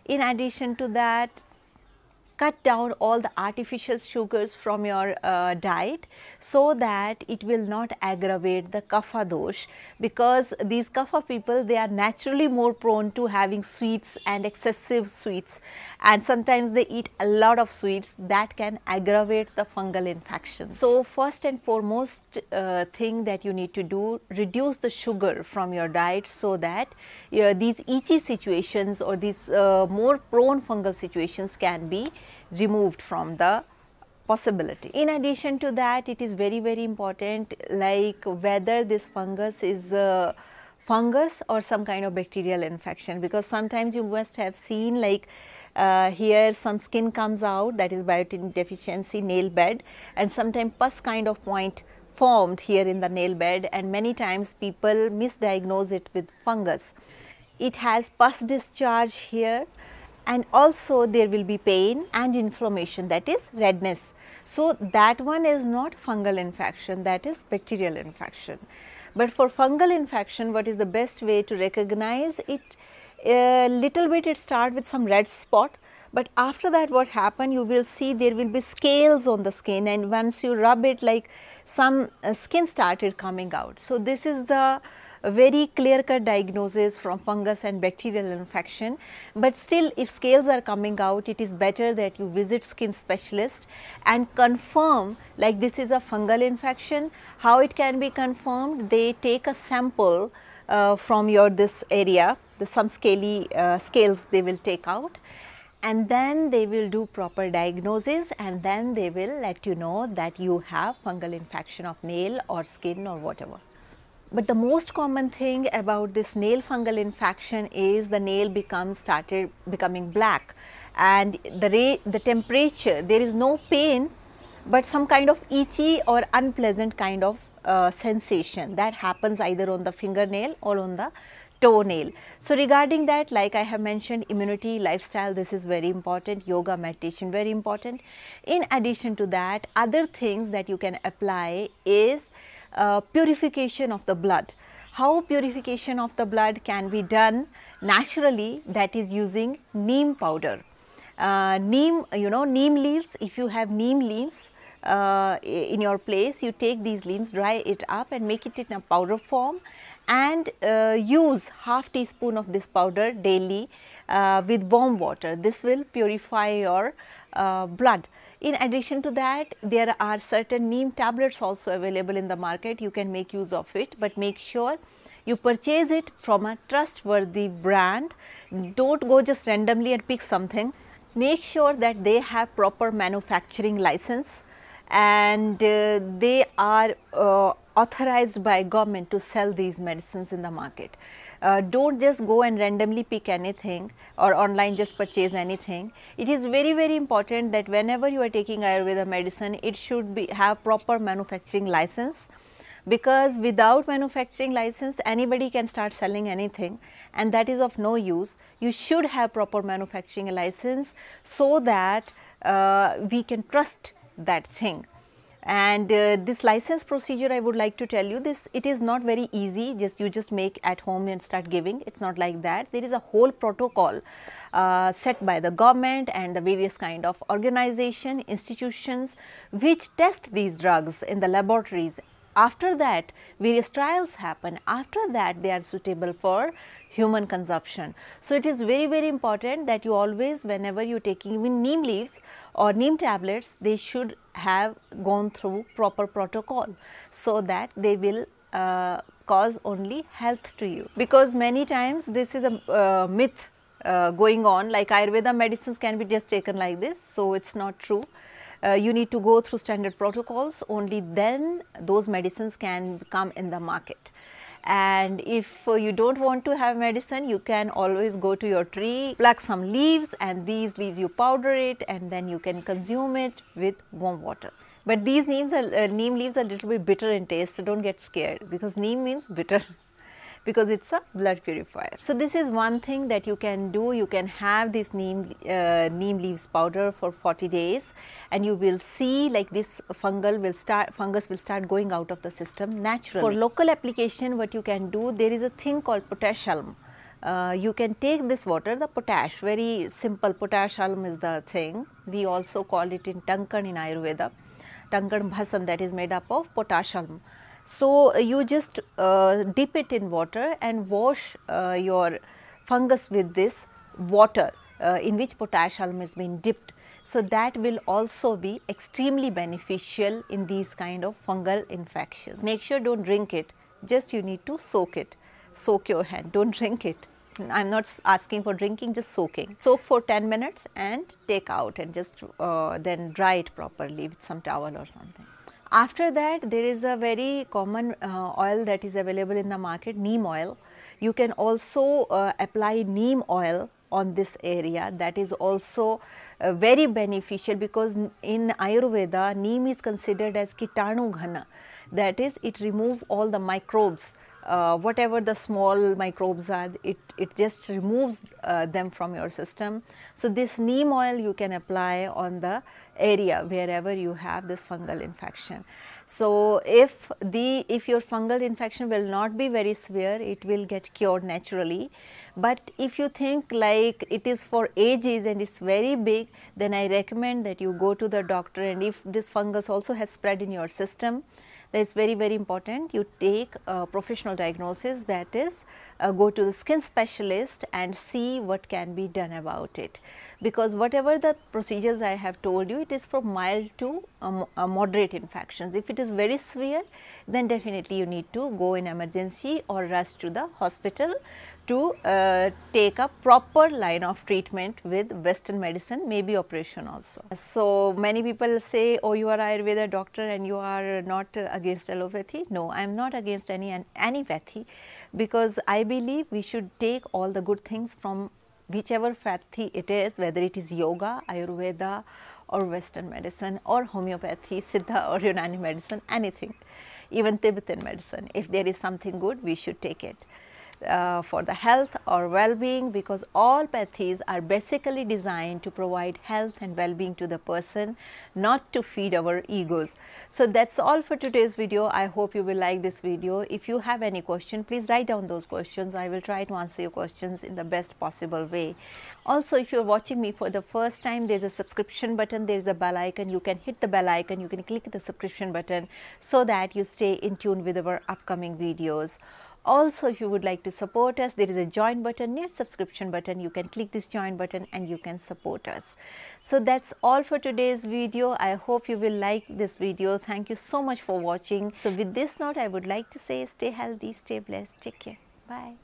In addition to that, cut down all the artificial sugars from your diet, so that it will not aggravate the kapha dosh, because these kapha people, they are naturally more prone to having sweets and excessive sweets, and sometimes they eat a lot of sweets that can aggravate the fungal infections. So first and foremost thing that you need to do, reduce the sugar from your diet, so that these itchy situations or these more prone fungal situations can be removed from the possibility. In addition to that, it is very, very important, like whether this fungus is fungus or some kind of bacterial infection, because sometimes you must have seen, like here some skin comes out, that is biotin deficiency nail bed, and sometimes pus kind of point formed here in the nail bed, and many times people misdiagnose it with fungus. It has pus discharge here, and also there will be pain and inflammation, that is redness. So that one is not fungal infection, that is bacterial infection. But for fungal infection, what is the best way to recognize it? Little bit it start with some red spot, but after that what happen, you will see there will be scales on the skin, and once you rub it, like some skin started coming out. So this is the very clear cut diagnosis from fungus and bacterial infection. But still, if scales are coming out, it is better that you visit skin specialist and confirm, like this is a fungal infection. How it can be confirmed? They take a sample from your this area, some scaly scales they will take out, and then they will do proper diagnosis, and then they will let you know that you have fungal infection of nail or skin or whatever. But the most common thing about this nail fungal infection is the nail started becoming black, and the temperature, there is no pain, but some kind of itchy or unpleasant kind of sensation that happens either on the fingernail or on the toenail. So regarding that, like I have mentioned, immunity, lifestyle, this is very important, yoga, meditation, very important. In addition to that, other things that you can apply is purification of the blood. How purification of the blood can be done naturally? That is using neem powder. Neem, neem leaves, if you have neem leaves in your place, you take these leaves, dry it up and make it in a powder form, and use half teaspoon of this powder daily with warm water. This will purify your blood. In addition to that, there are certain neem tablets also available in the market. You can make use of it, but make sure you purchase it from a trustworthy brand. Don't go just randomly and pick something. Make sure that they have proper manufacturing license, and they are authorized by government to sell these medicines in the market. Don't just go and randomly pick anything or online just purchase anything. It is very, very important that whenever you are taking Ayurveda medicine, it should have proper manufacturing license, because without manufacturing license, anybody can start selling anything, and that is of no use. You should have proper manufacturing license, so that we can trust that thing. And this license procedure, I would like to tell you this, it is not very easy, you just make at home and start giving. It is not like that. There is a whole protocol set by the government and the various kind of organization, institutions which test these drugs in the laboratories. After that, various trials happen. After that, they are suitable for human consumption. So it is very, very important that you always, whenever you are taking even neem leaves or neem tablets, they should have gone through proper protocol, so that they will cause only health to you. Because many times this is a myth going on, like Ayurveda medicines can be just taken like this. So it is not true. You need to go through standard protocols, only then those medicines can come in the market. And if you do not want to have medicine, you can always go to your tree, pluck some leaves, and these leaves you powder it, and then you can consume it with warm water. But these neem leaves are a little bit bitter in taste, so do not get scared, because neem means bitter. Because it is a blood purifier. So this is one thing that you can do. You can have this neem leaves powder for 40 days, and you will see like this fungus will start going out of the system naturally. For local application, what you can do, there is a thing called potassium. you can take this water, the potash, very simple, potash alum is the thing. We also call it in Tankan in Ayurveda, Tankan bhasam, that is made up of potash alum. So, you just dip it in water and wash your fungus with this water in which potash alum has been dipped. So, that will also be extremely beneficial in these kind of fungal infections. Make sure do not drink it, just you need to soak it, soak your hand, do not drink it. I am not asking for drinking, just soaking. Soak for 10 minutes and take out and just then dry it properly with some towel or something. After that, there is a very common oil that is available in the market, neem oil. You can also apply neem oil on this area. That is also very beneficial, because in Ayurveda, neem is considered as kitanu ghana. That is, it removes all the microbes, whatever the small microbes are, it just removes them from your system. So, this neem oil you can apply on the area wherever you have this fungal infection. So, if your fungal infection will not be very severe, it will get cured naturally. But if you think like it is for ages and it is very big, then I recommend that you go to the doctor, and if this fungus also has spread in your system, that is very, very important. You take a professional diagnosis, that is go to the skin specialist and see what can be done about it, because whatever the procedures I have told you, it is for mild to moderate infections. If it is very severe, then definitely you need to go in emergency or rush to the hospital to take a proper line of treatment with Western medicine, maybe operation also. So, many people say, oh, you are Ayurveda doctor and you are not against allopathy. No, I am not against any pathy, because I believe we should take all the good things from whichever pathy it is, whether it is yoga, Ayurveda or Western medicine or homeopathy, Siddha or Unani medicine, anything, even Tibetan medicine. If there is something good, we should take it for the health or well-being, because all pathies are basically designed to provide health and well-being to the person, not to feed our egos. So, that is all for today's video. I hope you will like this video. If you have any question, please write down those questions. I will try to answer your questions in the best possible way. Also, if you are watching me for the first time, there is a subscription button, there is a bell icon. You can hit the bell icon, you can click the subscription button, so that you stay in tune with our upcoming videos. Also, if you would like to support us, there is a join button near subscription button. You can click this join button and you can support us. So, that is all for today's video. I hope you will like this video. Thank you so much for watching. So, with this note, I would like to say stay healthy, stay blessed, take care. Bye.